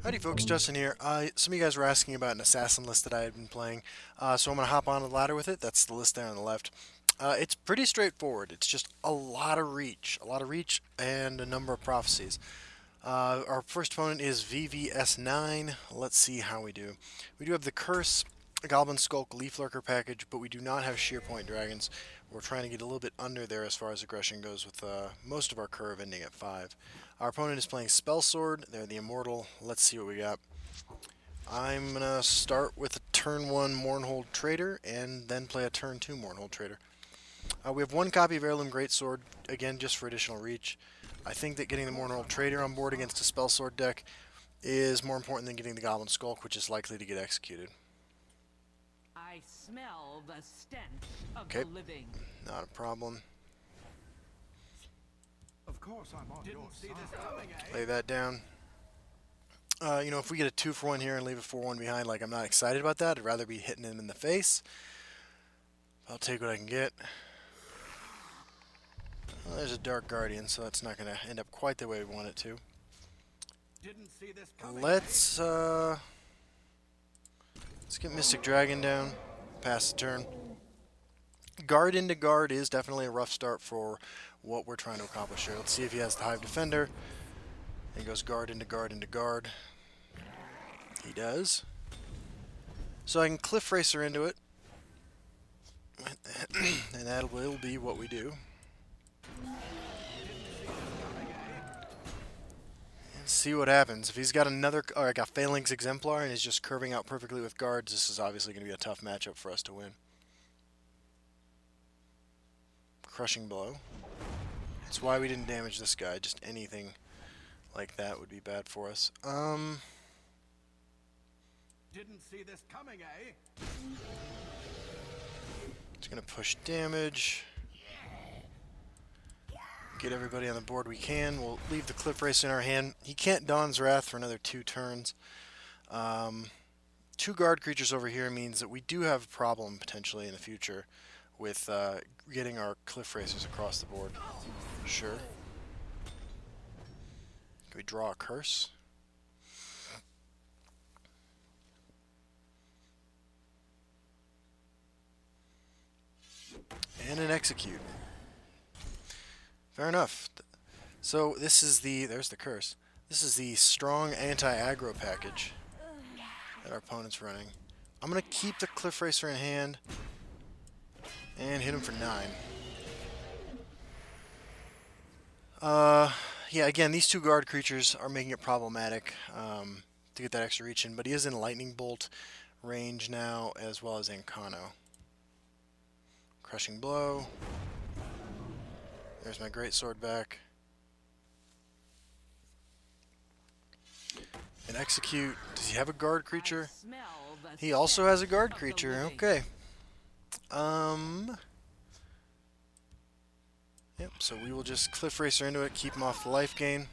Howdy folks, Justin here. Some of you guys were asking about an assassin list that I had been playing, so I'm going to hop on the ladder with it. That's the list there on the left. It's pretty straightforward. It's just a lot of reach, and a number of prophecies. Our first opponent is VVS9. Let's see how we do. We do have the Curse, Goblin Skulk, Leaf Lurker package, but we do not have Sheer Point Dragons. We're trying to get a little bit under there as far as aggression goes, with most of our curve ending at 5. Our opponent is playing Spell Sword. They're the Immortal. Let's see what we got. I'm going to start with a turn 1 Mournhold Trader, and then play a turn 2 Mournhold Trader. We have one copy of Heirloom Greatsword, again just for additional reach. I think that getting the Mournhold Trader on board against a Spell Sword deck is more important than getting the Goblin Skulk, which is likely to get executed. I smell the stench of Okay, the living. not a problem. Of course I'm on your side. Lay that down. You know, if we get a 2-for-1 here and leave a 4-1 behind, like, I'm not excited about that. I'd rather be hitting him in the face. I'll take what I can get. Well, there's a Dark Guardian, so that's not going to end up quite the way we want it to. Didn't see this coming. Let's get Mystic Dragon down. Pass the turn. Guard into guard is definitely a rough start for what we're trying to accomplish here. Let's see if he has the Hive Defender. He goes guard into guard into guard. He does. So I can Cliff Racer into it. And that will be what we do. See what happens. If he's got another, or like a Phalanx Exemplar, and is just curving out perfectly with guards, this is obviously going to be a tough matchup for us to win. Crushing Blow. That's why we didn't damage this guy. Just anything like that would be bad for us. Didn't see this coming, eh? It's going to push damage. Get everybody on the board we can. We'll leave the Cliff Race in our hand. He can't Dawn's Wrath for another 2 turns. 2 guard creatures over here means that we do have a problem potentially in the future with getting our Cliff Racers across the board. Sure. Can we draw a Curse? And an Execute. Fair enough. So this is there's the Curse. This is the strong anti-aggro package that our opponent's running. I'm going to keep the Cliff Racer in hand and hit him for 9. Yeah, again, these 2 guard creatures are making it problematic to get that extra reach in, but he is in Lightning Bolt range now, as well as Incano. Crushing Blow. There's my Greatsword back. And Execute. Does he have a guard creature? He also has a guard creature. Okay. Yep, so we will just Cliff Racer into it, keep him off the life gain.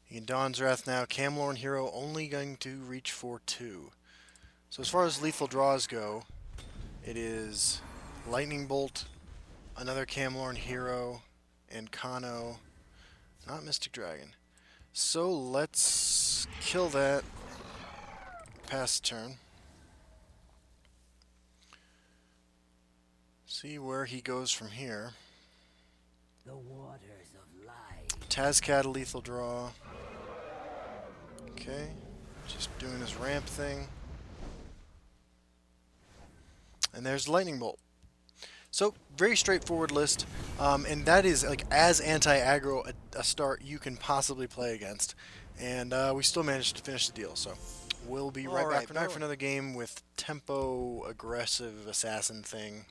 He can Dawn's Wrath now. Camlorn Hero only going to reach for 2. So as far as lethal draws go, it is Lightning Bolt, another Camlorn Hero, and Kano, not Mystic Dragon. So let's kill that. Pass the turn. See where he goes from here. The waters of life. Tazcat, a lethal draw. Okay, just doing his ramp thing. And there's Lightning Bolt. So, very straightforward list, and that is like as anti-aggro a start you can possibly play against. And we still managed to finish the deal, so we'll be right back for another game with tempo, aggressive assassin thing.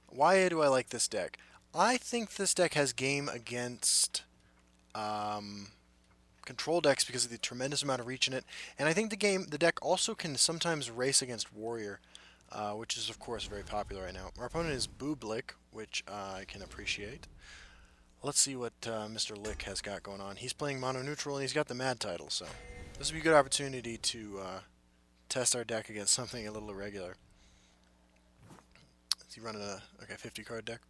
Why do I like this deck? I think this deck has game against control decks because of the tremendous amount of reach in it, and I think the deck also can sometimes race against Warrior, which is of course very popular right now. Our opponent is Booblik, which I can appreciate. Let's see what Mr. Lick has got going on. He's playing mono neutral and he's got the Mad title, so this would be a good opportunity to test our deck against something a little irregular. Is he running a 50 card deck?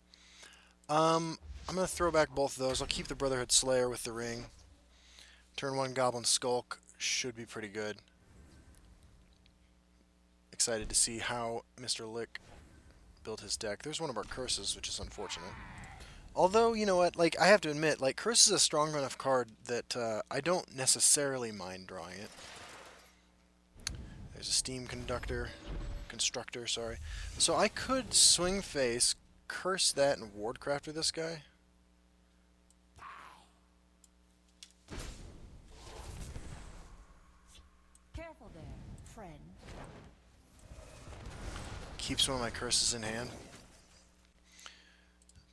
I'm gonna throw back both of those. I'll keep the Brotherhood Slayer with the ring. Turn 1 Goblin Skulk should be pretty good. Excited to see how Mr. Lick built his deck. There's one of our curses, which is unfortunate. Although, you know what, like, I have to admit, like, Curse is a strong enough card that I don't necessarily mind drawing it. There's a Steam Constructor, sorry. So I could swing face, Curse that, and Wardcrafter this guy. Careful there, friend. Keeps one of my curses in hand.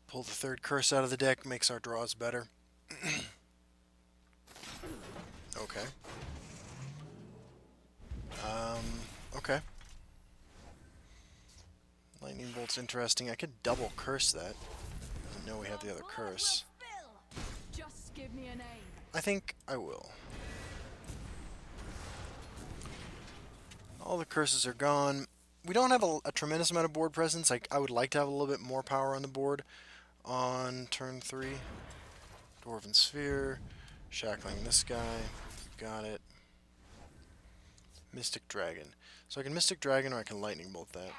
Pull the 3rd curse out of the deck, makes our draws better. Okay. Okay. Lightning Bolt's interesting. I could double curse that. Doesn't know we have the other curse. Just give me a name. I think I will. All the curses are gone. We don't have a tremendous amount of board presence. I would like to have a little bit more power on the board on turn 3. Dwarven Sphere. Shackling this guy. Got it. Mystic Dragon. So I can Mystic Dragon or I can Lightning Bolt that.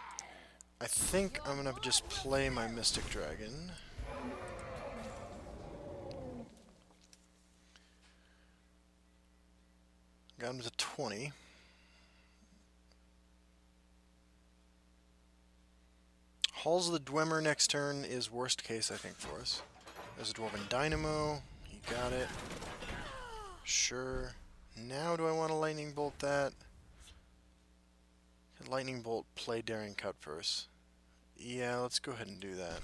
I think I'm going to just play my Mystic Dragon. Got him to 20. Halls of the Dwemer next turn is worst case, I think, for us. There's a Dwarven Dynamo. You got it. Sure. Now do I want to Lightning Bolt that? Lightning Bolt, play Daring Cut first. Yeah, let's go ahead and do that.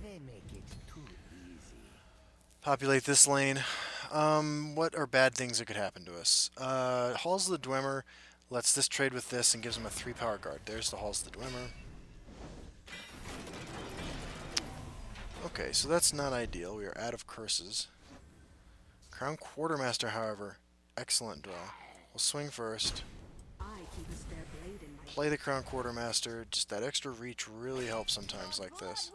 They make it too easy. Populate this lane. What are bad things that could happen to us? Halls of the Dwemer lets this trade with this and gives him a 3 power guard. There's the Halls of the Dwemer. Okay, so that's not ideal. We are out of curses. Crown Quartermaster, however, excellent draw. We'll swing first. I keep a spare blade in my Play the Crown Quartermaster. Just that extra reach really helps sometimes like this.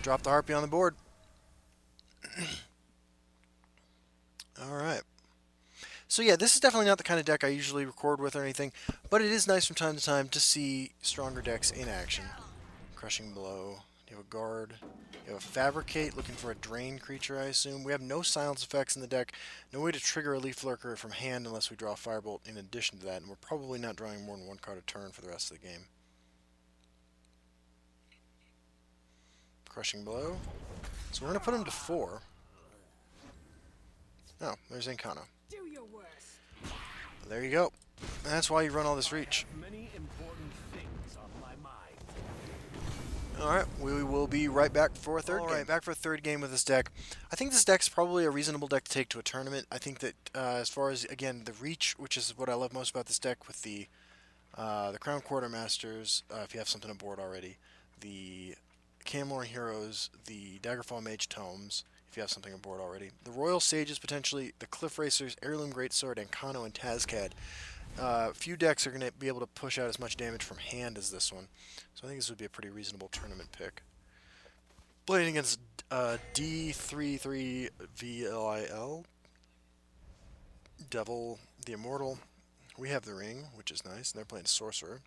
Drop the Harpy on the board. Alright. So yeah, this is definitely not the kind of deck I usually record with or anything, but it is nice from time to time to see stronger decks in action. Crushing Blow. You have a Guard. You have a Fabricate, looking for a Drain creature, I assume. We have no silence effects in the deck. No way to trigger a Leaf Lurker from hand unless we draw a Firebolt in addition to that, and we're probably not drawing more than 1 card a turn for the rest of the game. Crushing Blow. So we're going to put him to 4. Oh, there's Incarno. do your worst. There you go. That's why you run all this reach. Many important things on my mind. Alright, we will be right back for a third game. Alright, back for a third game with this deck. I think this deck's probably a reasonable deck to take to a tournament. I think that as far as, again, the reach, which is what I love most about this deck with the Crown Quartermasters, if you have something aboard already, the Camlorn Heroes, the Daggerfall Mage Tomes, if you have something aboard already, the Royal Sages potentially, the Cliff Racers, Heirloom Greatsword, and Kano and Tazcad. Few decks are going to be able to push out as much damage from hand as this one, so I think this would be a pretty reasonable tournament pick. Playing against D33 VLIL, Devil the Immortal. We have the Ring, which is nice, and they're playing Sorcerer.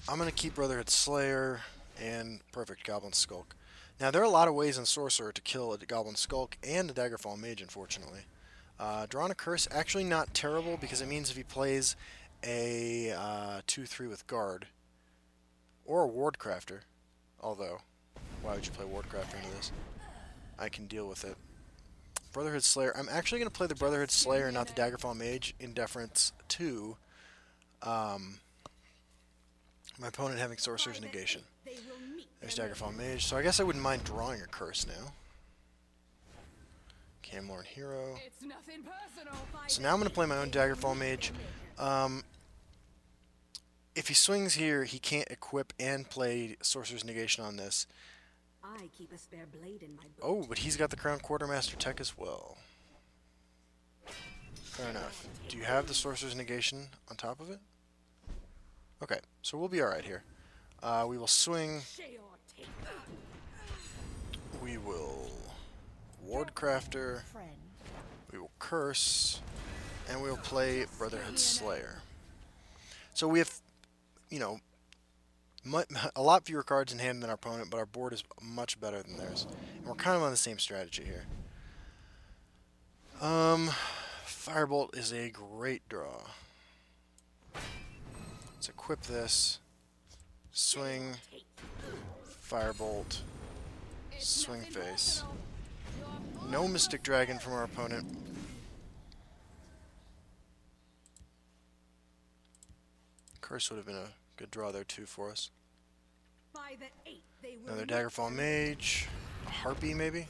I'm going to keep Brotherhood Slayer and Perfect Goblin Skulk. Now, there are a lot of ways in Sorcerer to kill a Goblin Skulk and a Daggerfall Mage, unfortunately. Drawing a Curse, actually not terrible, because it means if he plays a 2-3 with Guard, or a Wardcrafter, although, why would you play Wardcrafter into this? I can deal with it. Brotherhood Slayer, I'm actually going to play the Brotherhood Slayer, not the Daggerfall Mage, in deference to my opponent having Sorcerer's Negation. There's Daggerfall Mage, so I guess I wouldn't mind drawing a Curse now. Camlorn Hero. It's nothing personal. So now I'm going to play my own Daggerfall Mage. If he swings here, he can't equip and play Sorcerer's Negation on this. I keep a spare blade in my boot. Oh, but he's got the Crown Quartermaster tech as well. Fair enough. Do you have the Sorcerer's Negation on top of it? Okay, so we'll be alright here. We will swing. We will Ward Crafter. Friend. We will Curse. And we will play Brotherhood Slayer. So we have, you know, a lot fewer cards in hand than our opponent, but our board is much better than theirs. And we're kind of on the same strategy here. Firebolt is a great draw. Let's equip this. Swing. Firebolt. Swing face. No Mystic Dragon from our opponent. Curse would have been a good draw there too for us. Another Daggerfall Mage. A Harpy maybe?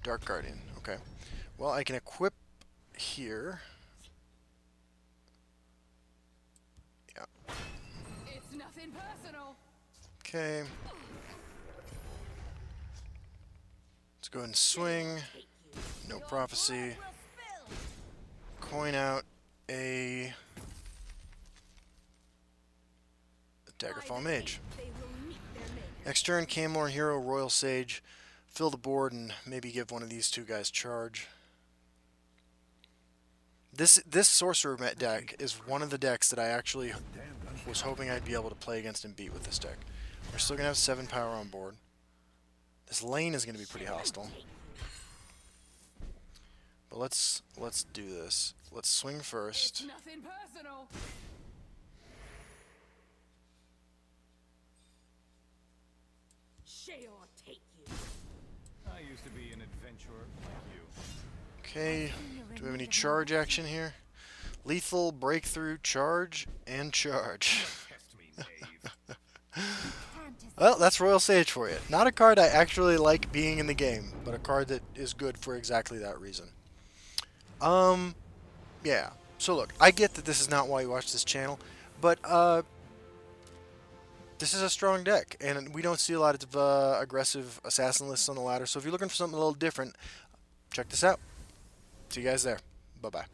Dark Guardian. Okay. Well, I can equip here. Yeah. It's nothing personal. Okay. Let's go ahead and swing. No Prophecy. Coin out a Daggerfall Mage. Next turn, Camlorn Hero, Royal Sage. Fill the board and maybe give one of these two guys charge. This Sorcerer deck is one of the decks that I actually was hoping I'd be able to play against and beat with this deck. We're still going to have 7 power on board. This lane is going to be pretty hostile. But let's do this. Let's swing first. Nothing personal. Shall take you. I used to be an adventurer like you. Okay, do we have any charge action here? Lethal, breakthrough, charge, and charge. Test me, knave. Well, that's Royal Sage for you. Not a card I actually like being in the game, but a card that is good for exactly that reason. Yeah. So look, I get that this is not why you watch this channel, but this is a strong deck, and we don't see a lot of aggressive assassin lists on the ladder. So if you're looking for something a little different, check this out. See you guys there. Bye-bye.